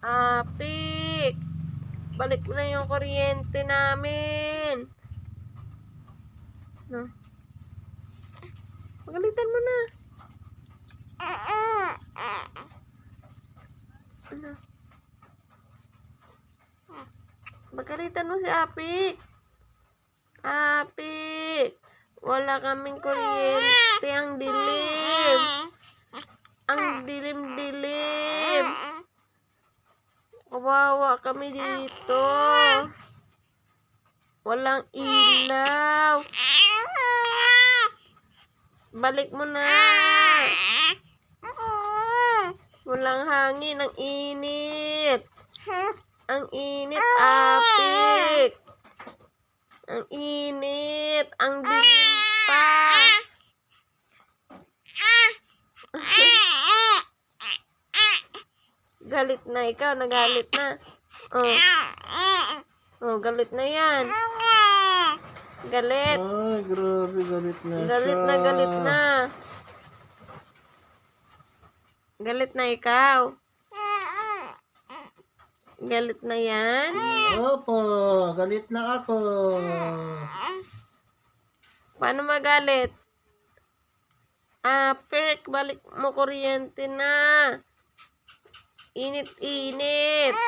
Apik! Balik mo na yung kuryente namin. No? Pagalitan mo na. Ano? Pagalitan mo si Apik. Apik! Wala kaming kuryente. Ang dilim. Ang dilim-dilim. Kawawa kami dito. Walang ilaw. Balik mo na. Walang hangin. Ang init. Ang init, Apik. Ang init. Ang dilim pa. Galit na ikaw. Nagalit na. Oh, galit na yan. Galit. Ay, grabe, galit na siya. Galit na, galit na. Galit na ikaw. Galit na yan. Opo, galit na ako. Paano magalit? Apik, balik mo kuryente na. Init-init.